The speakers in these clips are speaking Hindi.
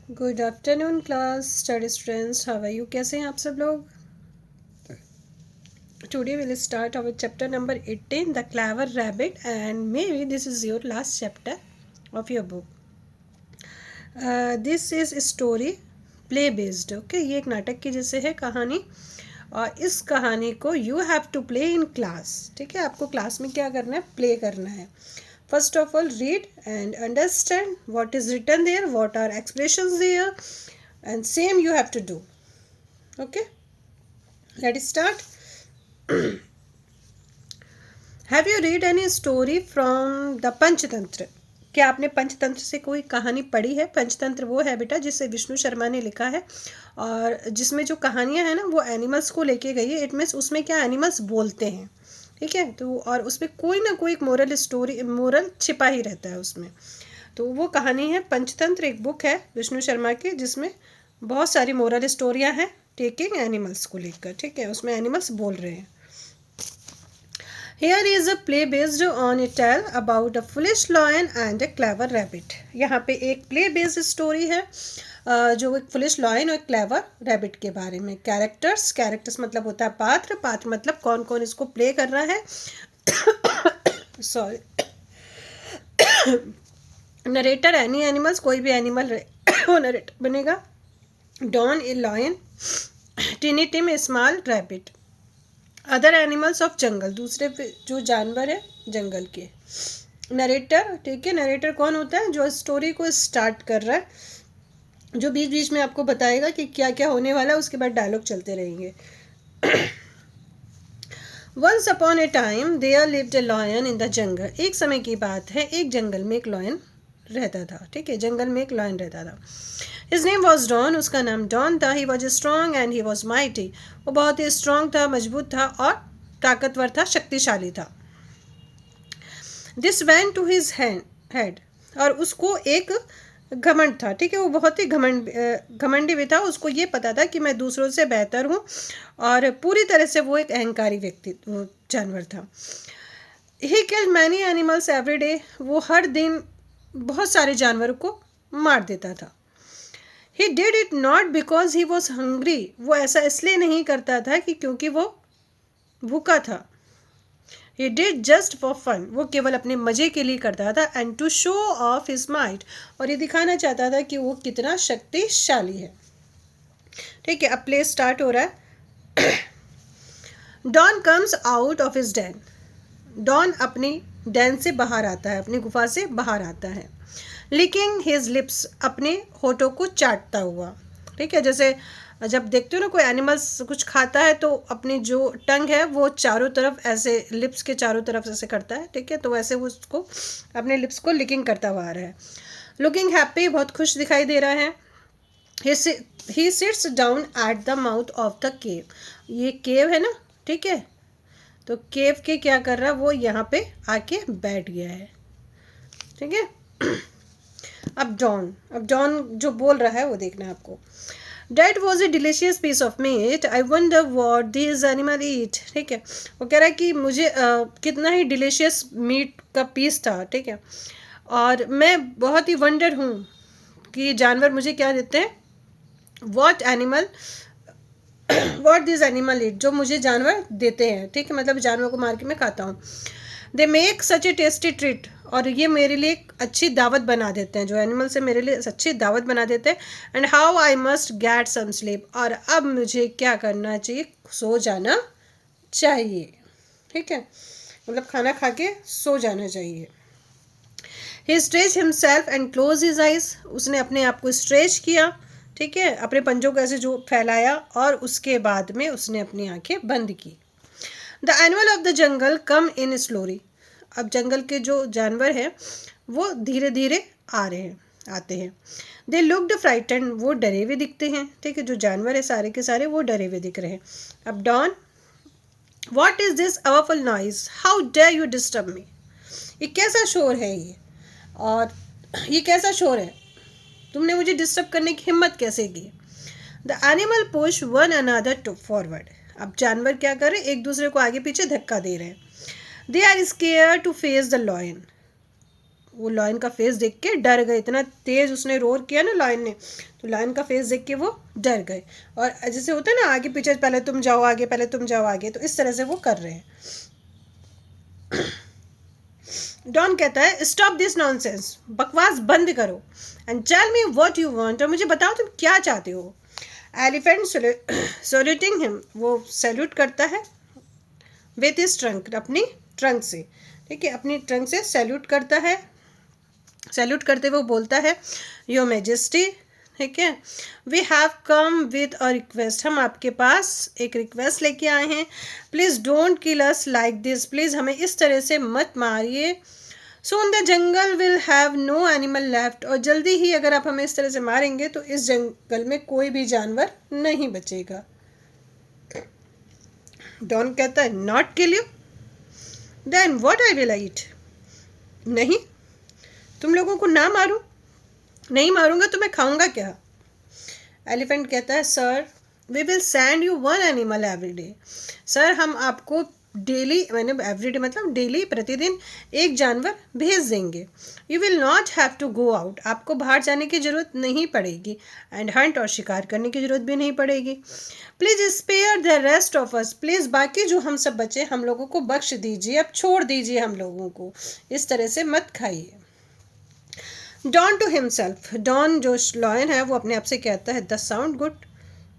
Good afternoon class study students, how are you? कैसे हैं आप सब लोग? Today will start our chapter number 18, the clever rabbit, and maybe this is your last chapter of your book. This is story play based. Okay, ये एक नाटक की जैसे है कहानी, और इस कहानी को you have to play in class. ठीक है, आपको क्लास में क्या करना है? प्ले करना है. First of all, read and understand what is written there, what are expressions there, and same you have to do. Okay, let's start. Have you read any story from the Panchatantra? क्या आपने पंचतंत्र से कोई कहानी पढ़ी है? पंचतंत्र वो है बेटा जिसे विष्णु शर्मा ने लिखा है, और जिसमें जो कहानियाँ हैं ना वो एनिमल्स को लेके गई है. इट मीन्स उसमें क्या एनिमल्स बोलते हैं. ठीक है, तो और उसमें कोई ना कोई एक मोरल छिपा ही रहता है उसमें. तो वो कहानी है पंचतंत्र, एक बुक है विष्णु शर्मा की जिसमें बहुत सारी मोरल स्टोरियाँ हैं टेकिंग एनिमल्स को लेकर. ठीक है, उसमें एनिमल्स बोल रहे हैं. Here is a play based on a tale about a foolish lion and a clever rabbit. यहाँ पे एक प्ले बेस्ड स्टोरी है जो एक फुलिश लॉयन और एक क्लेवर रैबिट के बारे में. कैरेक्टर्स मतलब होता है पात्र मतलब कौन कौन इसको प्ले कर रहा है. सॉरी. नरेटर एनी एनिमल्स, कोई भी एनिमल वो नरेटर बनेगा. Don a lion, tiny Tim a small rabbit. Other animals of jungle, दूसरे जो जानवर है जंगल के. नरेटर, ठीक है, नरेटर कौन होता है? जो स्टोरी को स्टार्ट कर रहा है, जो बीच बीच में आपको बताएगा कि क्या क्या होने वाला है, उसके बाद डायलॉग चलते रहेंगे. Once upon a time there lived a lion in the jungle. एक समय की बात है, एक जंगल में एक लॉयन रहता था. ठीक है, जंगल में एक लॉयन रहता था. His name was Don, उसका नाम डॉन था. He was strong and he was mighty. वो बहुत ही स्ट्रॉन्ग था, मजबूत था और ताकतवर था, शक्तिशाली था. This went to his head. और उसको एक घमंड था. ठीक है, वो बहुत ही घमंडी भी था. उसको ये पता था कि मैं दूसरों से बेहतर हूँ, और पूरी तरह से वो एक अहंकारी वो जानवर था. He killed many animals every day. वो हर दिन बहुत सारे जानवरों को मार देता था. He did it not because he was hungry. वो ऐसा इसलिए नहीं करता था कि क्योंकि वो भूखा था. He did just for fun. वो केवल अपने मजे के लिए करता था. And to show off his might. और ये दिखाना चाहता था कि वो कितना शक्तिशाली है. ठीक है, अब प्ले स्टार्ट हो रहा है. Don comes out of his den. Don अपनी den से बाहर आता है, अपनी गुफा से बाहर आता है. licking his lips, अपने होठों को चाटता हुआ. ठीक है, जैसे जब देखते हो ना कोई एनिमल्स कुछ खाता है तो अपनी जो टंग है वो चारों तरफ ऐसे लिप्स के चारों तरफ ऐसे करता है. ठीक है, तो वैसे वो उसको अपने लिप्स को लिकिंग करता हुआ आ रहा है. लुकिंग हैप्पी, बहुत खुश दिखाई दे रहा है. He sits down at the mouth of the cave. ये केव है ना, ठीक है, तो केव के क्या कर रहा है वो यहाँ पे आके बैठ गया है. ठीक है. अब डॉन जो बोल रहा है वो देखना है आपको. That was a delicious piece of meat. I wonder what these animals eat. ठीक है, वो कह रहा है कि मुझे कितना ही डिलीशियस मीट का पीस था. ठीक है, और मैं बहुत ही वंडर हूँ कि जानवर मुझे क्या देते हैं. What these animal eat, जो मुझे जानवर देते हैं. ठीक है, मतलब जानवर को मार के मैं खाता हूँ. They make such A tasty treat, और ये मेरे लिए एक अच्छी दावत बना देते हैं. जो एनिमल से मेरे लिए अच्छी दावत बना देते हैं. And how I must get some sleep, और अब मुझे क्या करना चाहिए? सो जाना चाहिए. ठीक है, मतलब खाना खा के सो जाना चाहिए. He stretch himself and close his eyes. उसने अपने आप को स्ट्रेच किया. ठीक है, अपने पंजों को ऐसे जो फैलाया, और उसके बाद में उसने अपनी आंखें बंद की. The animal of the jungle come in slowly. अब जंगल के जो जानवर हैं वो धीरे धीरे आते हैं. दे लुक्ड फ्राइटेंड, वो डरे हुए दिखते हैं. ठीक है, जो जानवर है सारे के सारे वो डरे हुए दिख रहे हैं. अब Don, what is this awful noise, how dare you disturb me. ये कैसा शोर है ये, और ये कैसा शोर है, तुमने मुझे डिस्टर्ब करने की हिम्मत कैसे की. The animal push one another to forward. अब जानवर क्या कर रहे हैं? एक दूसरे को आगे पीछे धक्का दे रहे हैं. They are scare to face the lion. वो लॉयन का फेस देख के डर गए, इतना तेज उसने रोर किया ना लॉयन ने, तो लॉयन का फेस देख के वो डर गए। और जैसे होता है ना आगे पीछे, पहले तुम जाओ आगे, पहले तुम जाओ आगे, तो इस तरह से वो कर रहे हैं। डॉन कहता है स्टॉप दिस नॉनसेंस, बकवास बंद करो, and tell me what you want, और मुझे बताओ तुम क्या चाहते हो। एलिफेंट सैल्यूटिंग हिम, वो सैल्यूट करता है विथ हिज ट्रंक, अपनी ट्रंक से, ठीक है, अपनी ट्रंक से सैल्यूट करता है। सैल्यूट करते हुए बोलता है योर मैजेस्टी, ठीक है, we have come with a request, हम आपके पास एक रिक्वेस्ट लेके आए हैं। Please don't kill us like this, please हमें इस तरह से मत मारिए। Soon the jungle will have no animal left, और जल्दी ही अगर आप हमें इस तरह से मारेंगे तो इस जंगल में कोई भी जानवर नहीं बचेगा। डॉन कहता है not kill you, then what I will eat, नहीं तुम लोगों को ना मारूं, नहीं मारूंगा तो मैं खाऊंगा क्या। एलिफेंट कहता है sir we will send you one animal every day, sir हम आपको डेली, मैंने एवरीडे मतलब डेली, प्रतिदिन एक जानवर भेज देंगे। You will not have to go out, आपको बाहर जाने की ज़रूरत नहीं पड़ेगी, एंड हंट, और शिकार करने की ज़रूरत भी नहीं पड़ेगी। Please spare the rest of us, please बाकी जो हम सब बचे हम लोगों को बख्श दीजिए, अब छोड़ दीजिए हम लोगों को, इस तरह से मत खाइए। डॉन टू हिमसेल्फ, डॉन जो लॉयन है वो अपने आप से कहता है द साउंड गुड,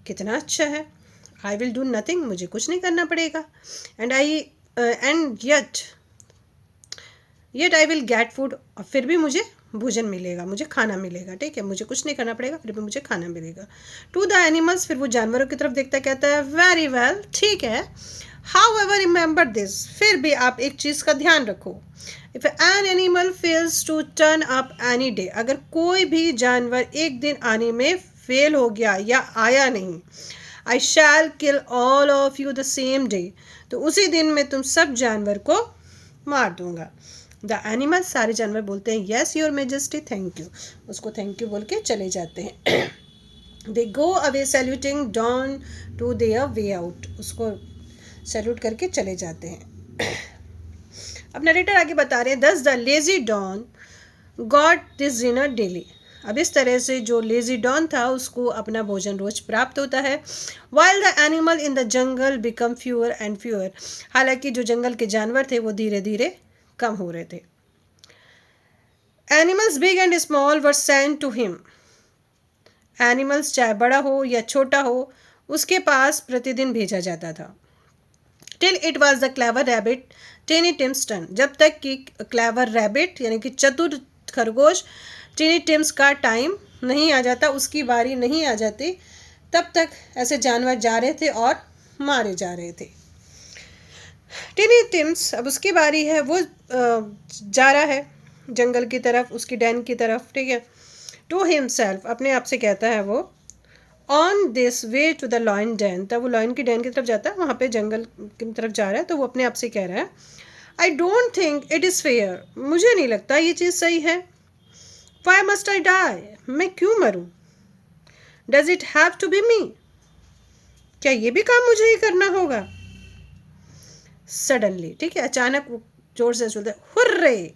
कितना अच्छा है। आई विल डू नथिंग, मुझे कुछ नहीं करना पड़ेगा। And yet I will get food, और फिर भी मुझे भोजन मिलेगा, मुझे खाना मिलेगा, ठीक है, मुझे कुछ नहीं करना पड़ेगा, फिर भी मुझे खाना मिलेगा। टू द एनिमल्स, फिर वो जानवरों की तरफ देखता कहता है वेरी वेल, ठीक है, हाउ एवर रिमेंबर दिस, फिर भी आप एक चीज़ का ध्यान रखो, if an animal fails to turn up any day, अगर कोई भी जानवर एक दिन आने में फेल हो गया या आया नहीं, I shall kill all of you the same day, तो उसी दिन मैं तुम सब जानवर को मार दूंगा। द एनिमल, सारे जानवर बोलते हैं yes your majesty, thank you, उसको थैंक यू बोल के चले जाते हैं। They go away saluting Don to their way out, उसको सैल्यूट करके चले जाते हैं। अब नरेटर आगे बता रहे हैं thus the lazy Don got this dinner daily, अब इस तरह से जो लेजी डॉन था उसको अपना भोजन रोज प्राप्त होता है। While the animal in the jungle become fewer and fewer, हालांकि जो जंगल के जानवर थे वो धीरे धीरे कम हो रहे थे। Animals big and small were sent to him, animals चाहे बड़ा हो या छोटा हो उसके पास प्रतिदिन भेजा जाता था। Till it was the clever rabbit टिनी teams turn, जब तक कि क्लेवर रैबिट यानी कि चतुर खरगोश टिनी टिम्स का टाइम नहीं आ जाता, उसकी बारी नहीं आ जाती, तब तक ऐसे जानवर जा रहे थे और मारे जा रहे थे। टिनी टिम्स, अब उसकी बारी है, वो जा रहा है जंगल की तरफ, उसकी डैन की तरफ, ठीक है। टू हिमसेल्फ, अपने आप से कहता है वो, on this way to the lion den, तब वो लॉयन की डैन की तरफ जाता है, वहाँ पे जंगल की तरफ जा रहा है, तो वो अपने आप से कह रहा है I don't think it is fair, मुझे नहीं लगता ये चीज़ सही है। वाई मस्ट आई डाई, मैं क्यों मरूं। Does it have to be me, क्या ये भी काम मुझे ही करना होगा। सडनली, ठीक है, अचानक वो जोर से बोलता है hurray,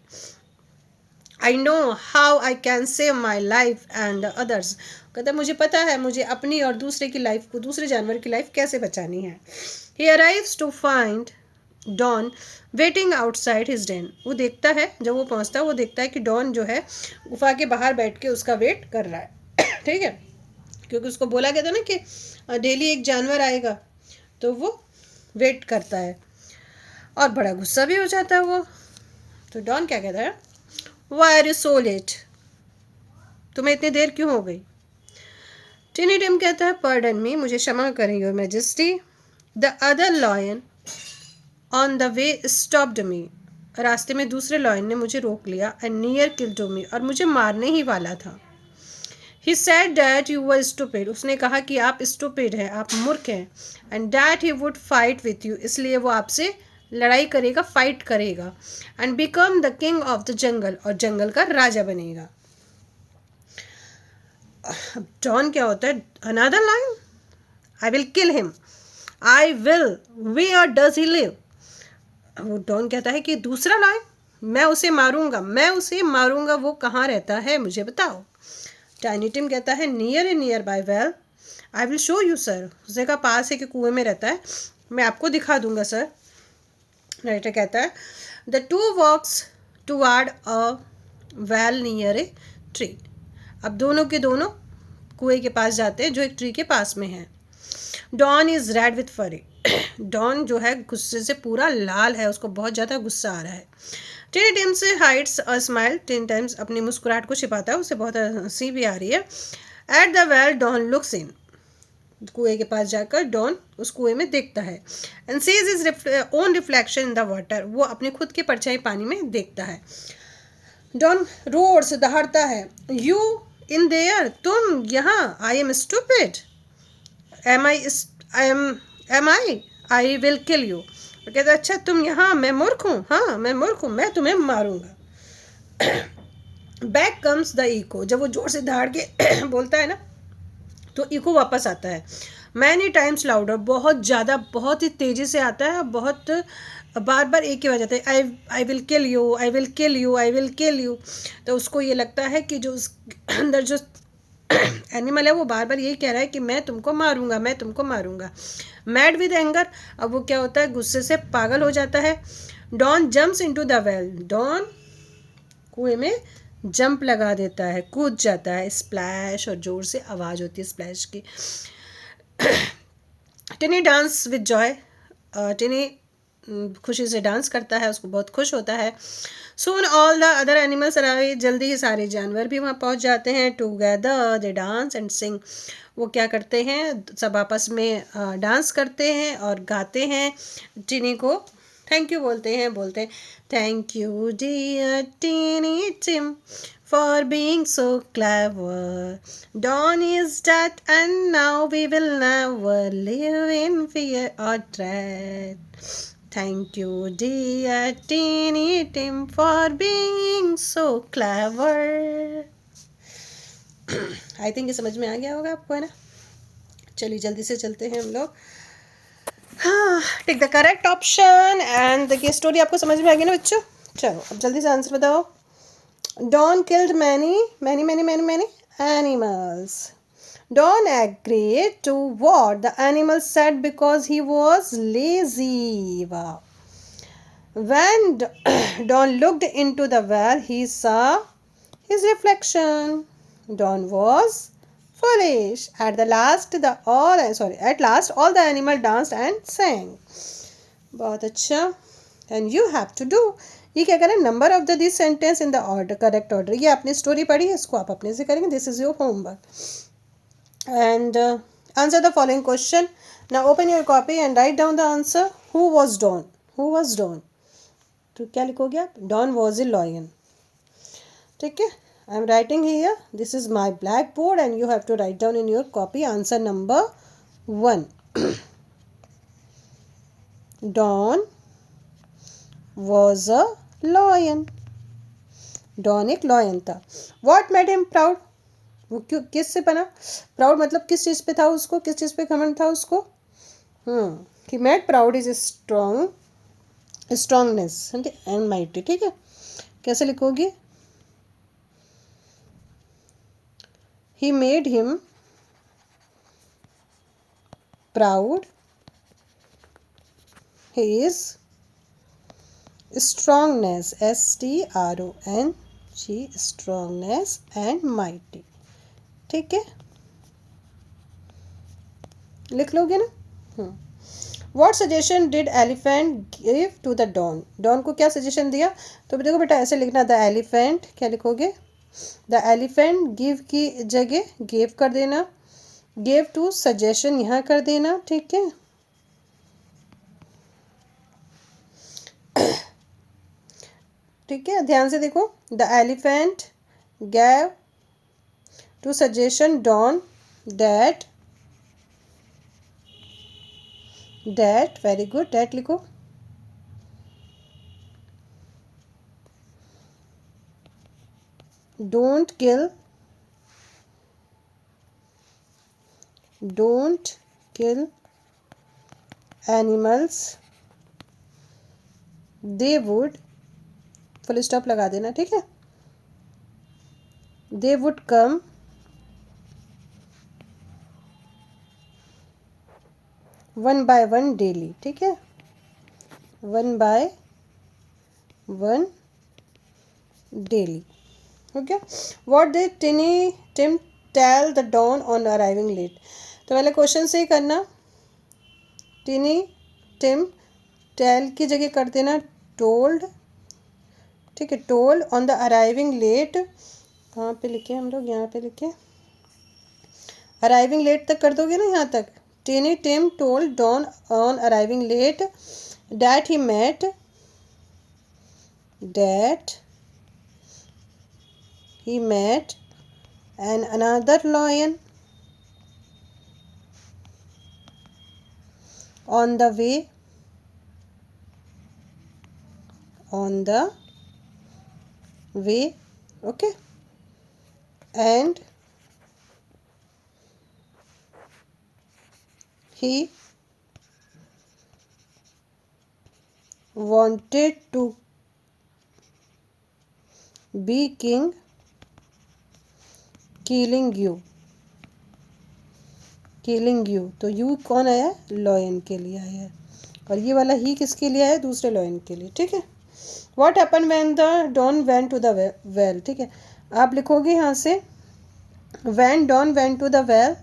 I know how I can save my life and the others, कहता है मुझे पता है मुझे अपनी और दूसरे की लाइफ को, दूसरे जानवर की लाइफ कैसे बचानी है। He arrives to find Don waiting outside his den, वो देखता है, जब वो पहुंचता है वो देखता है कि डॉन जो है गुफा के बाहर बैठ के उसका वेट कर रहा है। ठीक है, क्योंकि उसको बोला गया था ना कि डेली एक जानवर आएगा, तो वो वेट करता है और बड़ा गुस्सा भी हो जाता है वो। तो डॉन क्या कहता है, why are you so late, तुम्हें इतनी देर क्यों हो गई। टिनी टिम कहता है पार्डन मी, मुझे क्षमा करें your majesty, the other lion on the way stopped me, रास्ते में दूसरे लॉयन ने मुझे रोक लिया, एंड नियर किल्ड मी, और मुझे मारने ही वाला था। He said that you were stupid, उसने कहा कि आप स्टूपिड हैं, आप मूर्ख हैं, and that he would fight with you, इसलिए वो आपसे लड़ाई करेगा, फाइट करेगा, and become the king of the jungle, और जंगल का राजा बनेगा। अब डॉन क्या होता है, another line, I will kill him, I will, where does he live, वो डॉन कहता है कि दूसरा लाइन, मैं उसे मारूंगा, मैं उसे मारूंगा, वो कहाँ रहता है मुझे बताओ। टाइनी टिम कहता है near A near by well, I will show you sir. उसने कहा पास है कि कुएं में रहता है, मैं आपको दिखा दूंगा सर। राइटर कहता है the two walks toward a well near a tree. अब दोनों के दोनों कुएं के पास जाते हैं जो एक ट्री के पास में है। डॉन इज रेड विथ फरी। डॉन जो है गुस्से से पूरा लाल है, उसको बहुत ज़्यादा गुस्सा आ रहा है। टिनी टिम से हाइड्स अ स्माइल, टिन टाइम्स अपनी मुस्कुराहट को छिपाता है, उसे बहुत हंसी भी आ रही है। At the well Don looks in. कुएं के पास जाकर डॉन उस कुएं में देखता है। And sees his own reflection in the water, वो अपने खुद की परछाई पानी में देखता है। डॉन रोड्स, दहाड़ता है, यू इन देयर, तुम यहाँ, I am stupid, am I am I will kill you. वो कहता है अच्छा तुम यहाँ, मैं मूर्ख हूँ, हाँ मैं मूर्ख हूँ, मैं तुम्हें मारूंगा। बैक कम्स द इको, जब वो जोर से दहाड़ के बोलता है ना तो इको वापस आता है। मैनी टाइम्स लाउडर, बहुत ज़्यादा, बहुत ही तेज़ी से आता है, बहुत बार बार एक ही वजह आता है, आई will kill you, I will kill you, I will kill you. तो उसको ये लगता है कि जो उस अंदर जो एनिमल है वो बार बार यही कह रहा है कि मैं तुमको मारूंगा, मैं तुमको मारूंगा। मैड विद एंगर, अब वो क्या होता है, गुस्से से पागल हो जाता है। Don jumps into the well, Don कुएं में जंप लगा देता है, कूद जाता है। स्प्लैश, और जोर से आवाज़ होती है स्प्लैश की। टिनी डांस विद जॉय, टिनी खुशी से डांस करता है, उसको बहुत खुश होता है। सून all the other animals arrive, जल्दी ही सारे जानवर भी वहाँ पहुँच जाते हैं। टुगेदर दे डांस एंड सिंग, वो क्या करते हैं, सब आपस में डांस करते हैं और गाते हैं। टिनी को थैंक यू बोलते हैं thank you dear Tiny Tim for being so clever. Dawn is dead and now we will never live in fear or dread. Thank you dear Teeny Tim for being so clever. I think ये समझ में आ गया होगा आपको, है ना। चलिए जल्दी से चलते हैं हम लोग। हाँ, take the correct option and देखिए स्टोरी आपको समझ में आ गई ना बच्चों। चलो अब जल्दी से आंसर बताओ। Don killed many animals. Don agreed to what the animals said because he was lazy. Wow. When Don looked into the well, he saw his reflection. Don was foolish. At last, all the animals danced and sang. बहुत अच्छा। And you have to do, ये क्या करें, number of the this sentence in the order, correct order. ये आपने स्टोरी पढ़ी है, इसको आप अपने से करेंगे, this is your homework. And answer the following question. Now open your copy and write down the answer. Who was Don, who was Don, तो क्या लिखोगे आप, डॉन वॉज ए लॉयन। ठीक है, I am writing here, this is my blackboard and you have to write down in your copy answer number 1। Don was a lion. Don एक लॉयन था। What made him proud? वो क्यों, किस से बना प्राउड, मतलब किस चीज़ पे था उसको, किस चीज़ पे घमंड था उसको। he made proud is strongness and mighty. ठीक है, कैसे लिखोगे, he made him proud his strongness, strong, strongness and mighty। ठीक है, लिख लोगे ना। What suggestion did elephant give to the Don? Don को क्या सजेशन दिया, तो देखो बेटा ऐसे लिखना, द एलिफेंट, क्या लिखोगे, द एलिफेंट गिव की जगह गिव कर देना, गिव टू सजेशन यहाँ कर देना। ठीक है, ठीक है, ध्यान से देखो, the elephant gave two suggestion Don that, very good, that लिखो। Don't kill animals, they would full stop लगा देना, ठीक है। They would come one by one daily, ठीक है, one by one daily, okay. What did Tim tell the Don on arriving late. तो पहले क्वेश्चन से ही करना, टिम टेल की जगह कर देना टोल्ड, ठीक है, told on the arriving late. कहाँ पे लिखे हम लोग, यहाँ पे लिखे, अराइविंग लेट तक कर दोगे ना यहाँ तक। Tim told Don on arriving late that he met an another lion on the way, okay, and he wanted to be king, killing you। तो यू कौन आया, लॉयन के लिए आया है, और ये वाला ही किसके लिए आया, दूसरे लॉयन के लिए, ठीक है। What happen when the Don went to the well, ठीक है, आप लिखोगे यहाँ से when Don went to the well,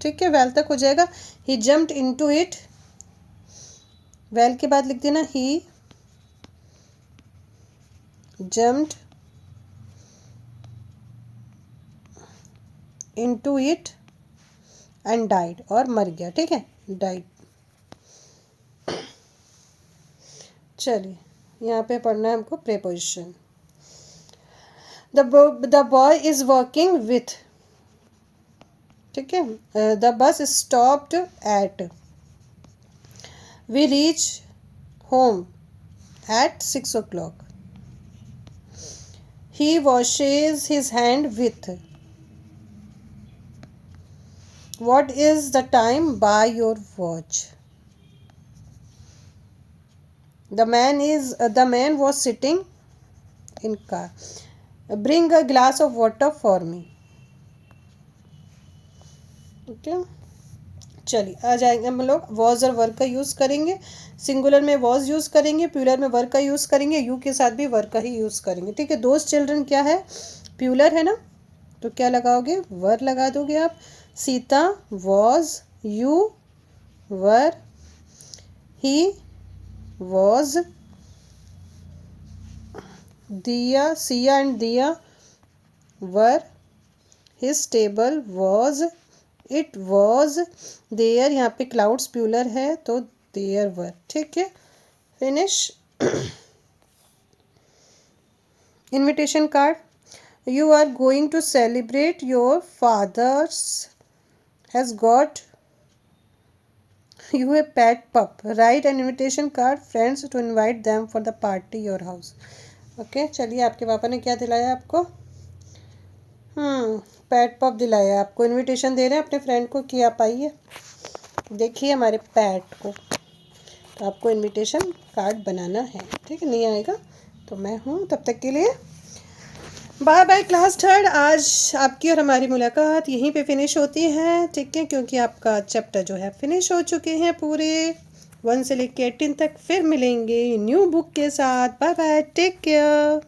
ठीक है, वेल तक हो जाएगा। He jumped into it, well के बाद लिख देना he jumped into it and died, और मर गया, ठीक है, डाइड। चलिए यहाँ पे पढ़ना है हमको preposition. The boy is working with, ठीक है, the bus stopped at, we reach home at 6 o'clock, he washes his hand with, what is the time by your watch, the man was sitting in car, bring a glass of water for me, okay। चलिए आ जाएंगे हम लोग, वॉज और वर्क का यूज़ करेंगे, सिंगुलर में वॉज यूज़ करेंगे, प्यूलर में वर्क का यूज़ करेंगे, यू के साथ भी वर्क का ही यूज़ करेंगे, ठीक है। दोस्त चिल्ड्रन क्या है, प्यूलर है ना, तो क्या लगाओगे, वर लगा दोगे आप। Sita was, you were, he was, Diya, Siya and Diya were, his table was, it was there, यहाँ पे क्लाउड्स प्यूलर है तो देयर वर, ठीक है, finish. Invitation card, you are going to celebrate, your father's has got you a pet pup, write an invitation card friends to invite them for the party your house, okay। चलिए आपके पापा ने क्या दिलाया आपको, पैट पप दिलाया आपको, इनविटेशन दे रहे हैं अपने फ्रेंड को कि आप आइए देखिए हमारे पैट को, तो आपको इनविटेशन कार्ड बनाना है, ठीक है। नहीं आएगा तो मैं हूँ, तब तक के लिए बाय बाय क्लास थर्ड। आज आपकी और हमारी मुलाकात यहीं पे फिनिश होती है, ठीक है, क्योंकि आपका चैप्टर जो है फिनिश हो चुके हैं पूरे 1 से लेकर 18 तक। फिर मिलेंगे न्यू बुक के साथ, बाय बाय, टेक केयर।